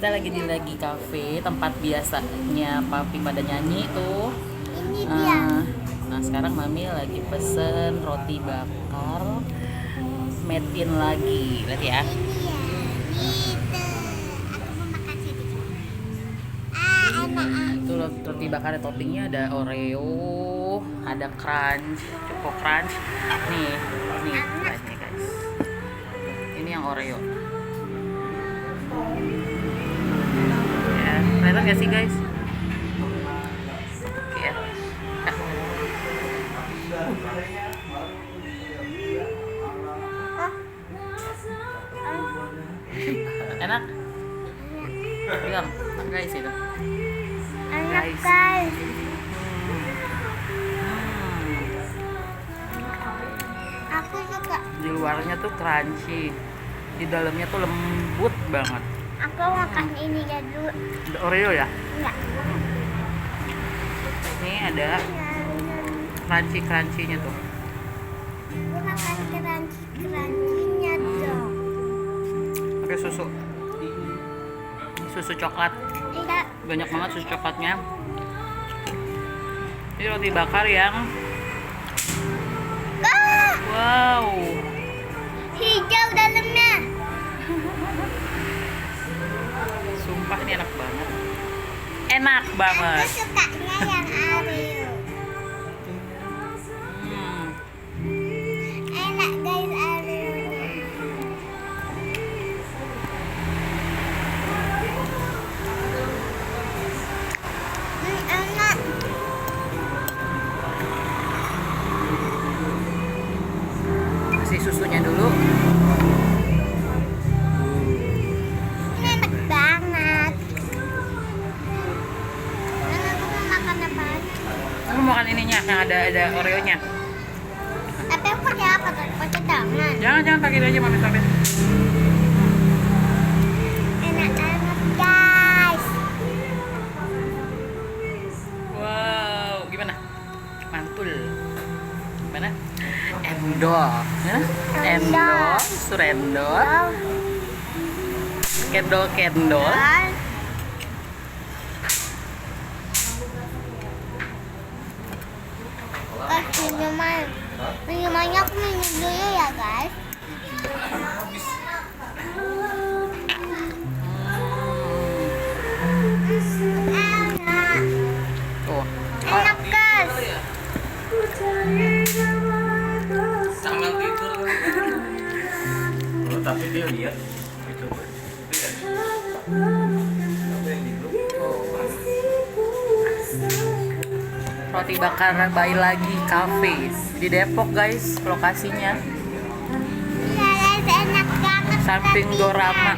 Kita lagi cafe, tempat biasanya papi pada nyanyi tuh. Ini dia. Nah sekarang mami lagi pesen roti bakar made in lagi, lihat ya. Ini ya. Gitu. Aku mau makan sini. Enak. Itu roti bakar toppingnya ada Oreo, ada crunch, choco crunch. Nih lihat nih guys. Ini yang Oreo. Ya, kelihatan gak sih guys? Oke ya. Enak? Bilang, guys itu. Enak guys. Aku suka. Di luarnya tuh crunchy, di dalamnya tuh lembut banget. Aku makan ini ya dulu. Ada Oreo ya? Enggak. Ini ada crunchy-crunchy-nya tuh. Aku makan crunchy-crunchy-nya dong. Pakai susu. Susu coklat. Enggak. Banyak banget susu coklatnya. Ini roti bakar yang wow, Hijau dalamnya. sumpah ini enak banget. Enak banget. Aku sukanya yang Oreo. Enak guys Oreo-nya. Enak. Kasih susunya dulu. Ini enak banget. Dan aku mau makan apa aja. Kamu makan ininya yang ada Oreo-nya. Tapi aku pakai apa tuh? Pakai tangan. Jangan pakai ini aja mami sampai. Enak-enak guys. Wow, gimana? Mantul. Gimana? Endol. Gimana? Endol, surendol, kendol. Dan minumannya aku minum dulu ya guys. Enak. Tuh. Enak guys. Sambil tidur tapi dia lihat itu Roti bakar bayi lagi cafe di Depok guys, lokasinya Iya guys, enak banget. samping Dorama.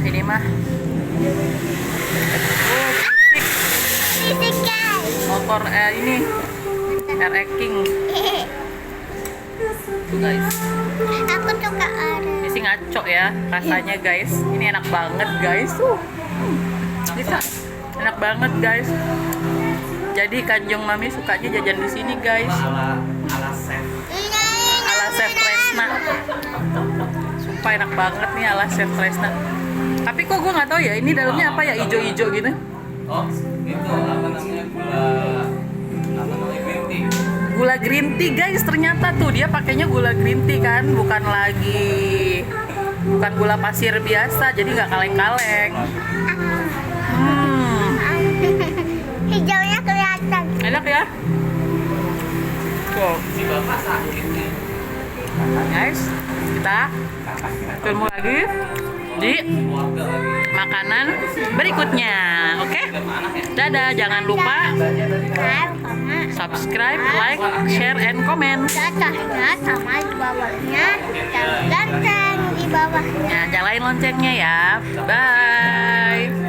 Ini mah Fisik guys. motor ini RX King tuh guys. Aku suka Oreo. Ini sih ngaco ya rasanya guys. Ini enak banget guys. Bisa enak banget guys. Jadi Kanjeng Mami sukanya jajan di sini guys. ala chef Ala Chef Tresna. Sumpah enak banget nih ala Chef Tresna. Tapi kok gue nggak tahu ya ini dalamnya apa ya, ijo-ijo gitu. oh itu apa namanya green tea. Gula green tea guys, ternyata tuh dia pakainya gula green tea kan, bukan gula pasir biasa, jadi nggak kaleng-kaleng. Hijaunya kelihatan. Enak ya. Tuh Si bapak sakit nih. guys, kita ketemu lagi di Keluarga lagi. makanan berikutnya. Oke? Dadah, jangan lupa subscribe, like, share, and comment. Cocoknya sama di bawahnya dan ganteng di bawahnya. Nah, nyalain loncengnya ya. Bye.